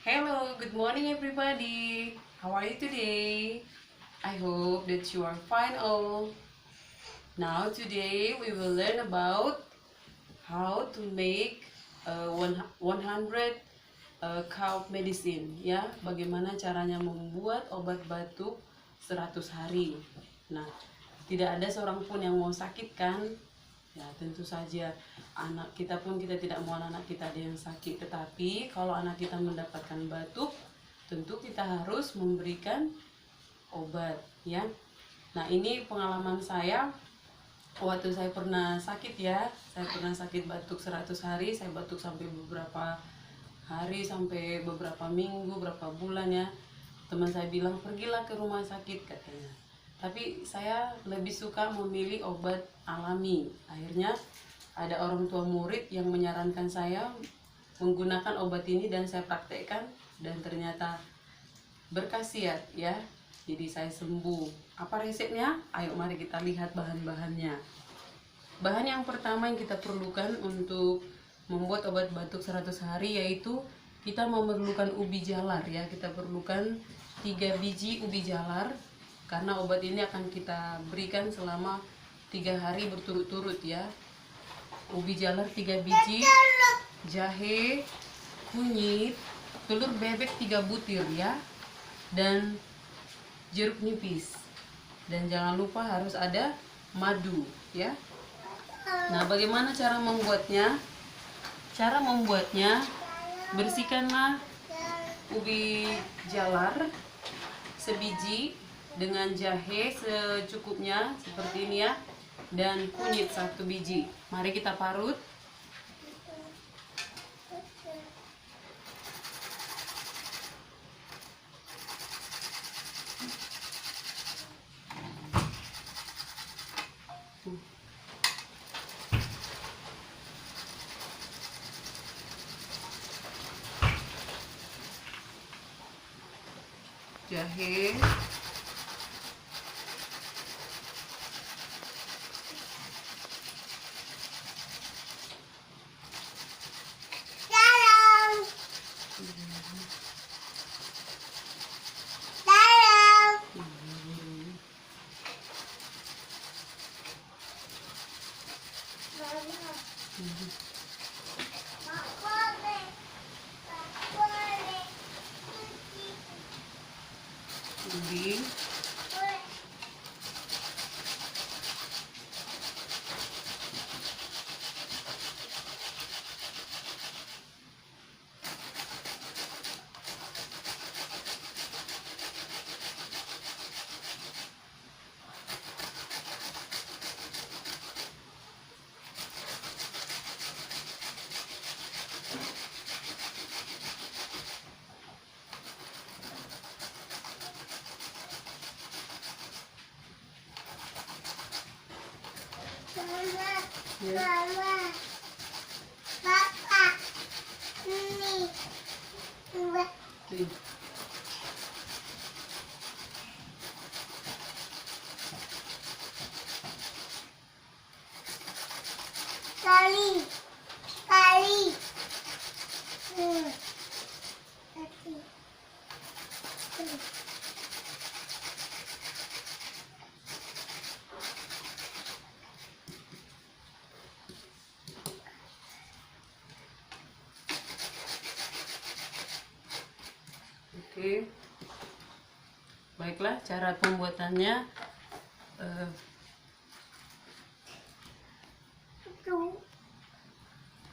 Hello, good morning everybody. How are you today? I hope that you are fine all. Now today we will learn about how to make 100 cough medicine ya. Bagaimana caranya membuat obat batuk 100 hari. Nah, tidak ada seorang pun yang mau sakit kan? Ya, tentu saja anak kita pun kita tidak mau anak kita ada yang sakit, tetapi kalau anak kita mendapatkan batuk, tentu kita harus memberikan obat ya. Nah, ini pengalaman saya waktu saya pernah sakit ya. Saya pernah sakit batuk 100 hari, saya batuk sampai beberapa hari, sampai beberapa minggu, beberapa bulan ya. Teman saya bilang pergilah ke rumah sakit katanya, tapi saya lebih suka memilih obat alami. Akhirnya ada orang tua murid yang menyarankan saya menggunakan obat ini dan saya praktekkan dan ternyata berkhasiat ya. Jadi saya sembuh. Apa resepnya? Ayo mari kita lihat bahan-bahannya. Bahan yang pertama yang kita perlukan untuk membuat obat batuk 100 hari yaitu kita memerlukan ubi jalar ya. Kita perlukan 3 biji ubi jalar karena obat ini akan kita berikan selama 3 hari berturut-turut ya. Ubi jalar 3 biji, jahe, kunyit, telur bebek 3 butir ya, dan jeruk nipis. Dan jangan lupa harus ada madu ya. Nah, bagaimana cara membuatnya? Cara membuatnya, bersihkanlah ubi jalar sebiji dengan jahe secukupnya seperti ini ya, dan kunyit 1 biji. Mari kita parut. Jahe, ubi, ya. Nih. Oke, baiklah cara pembuatannya.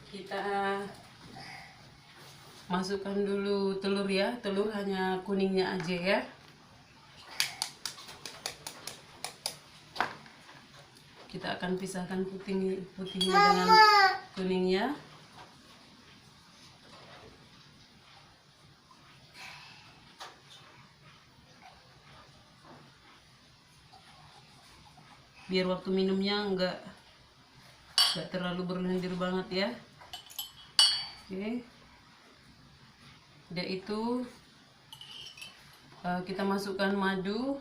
Kita masukkan dulu telur ya. Telur hanya kuningnya aja ya. Kita akan pisahkan putihnya dengan kuningnya. Biar waktu minumnya enggak terlalu berlendir banget ya. Oke. Udah itu kita masukkan madu.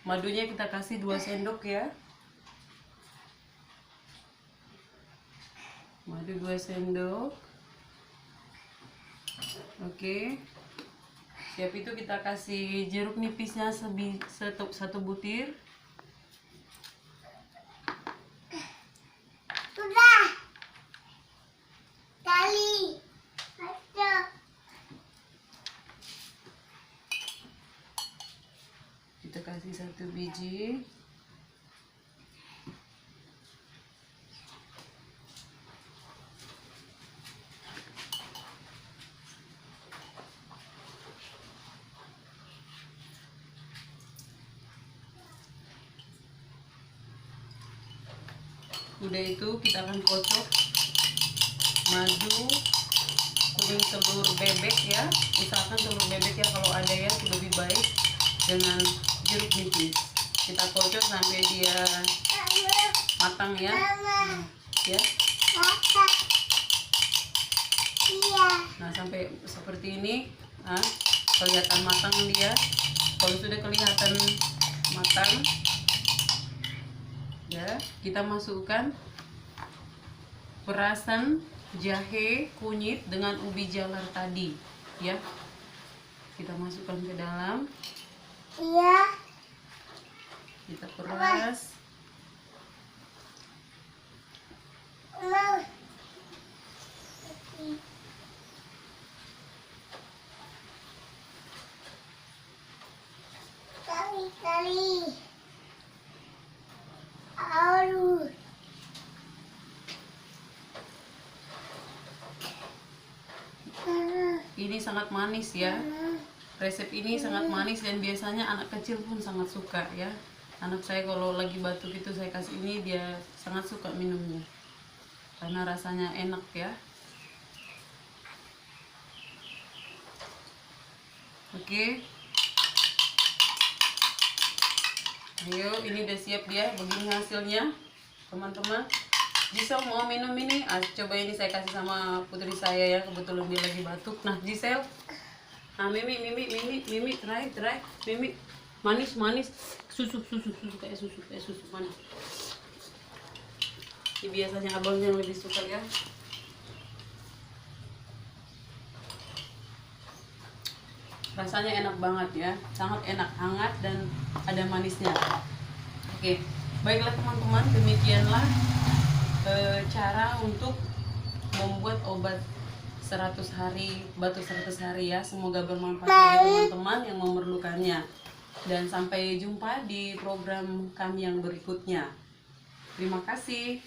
Madunya kita kasih 2 sendok ya. Madu 2 sendok. Oke. Siap itu kita kasih jeruk nipisnya satu butir. Sudah. Kali. Ada. Kita kasih 1 biji. Udah itu kita akan kocok madu, kuning telur bebek ya, usahakan telur bebek ya kalau ada ya, lebih baik, dengan jeruk nipis. Kita kocok sampai dia matang ya. Ya. Nah, sampai seperti ini. Nah, kelihatan matang dia. Kalau sudah kelihatan matang, ya, kita masukkan perasan jahe, kunyit dengan ubi jalar tadi, ya. Kita masukkan ke dalam. Iya. Kita peras. Kali. Aduh. Ini sangat manis ya. Resep ini sangat manis dan biasanya anak kecil pun sangat suka ya. Anak saya kalau lagi batuk itu saya kasih ini, dia sangat suka minumnya. Karena rasanya enak ya. Oke. Ayo, ini udah siap dia. Begini hasilnya, teman-teman. Gisel mau minum ini? Coba ini saya kasih sama putri saya ya, kebetulan dia lagi batuk. Nah, Gisel. Nah, Mimi, try. Mimi, manis. Susu, kayak susu mana? Ini biasanya abangnya yang lebih suka ya. Rasanya enak banget ya, sangat enak, hangat dan ada manisnya. Oke, baiklah teman-teman, demikianlah cara untuk membuat obat 100 hari, batuk 100 hari ya. Semoga bermanfaat bagi teman-teman yang memerlukannya. Dan sampai jumpa di program kami yang berikutnya. Terima kasih.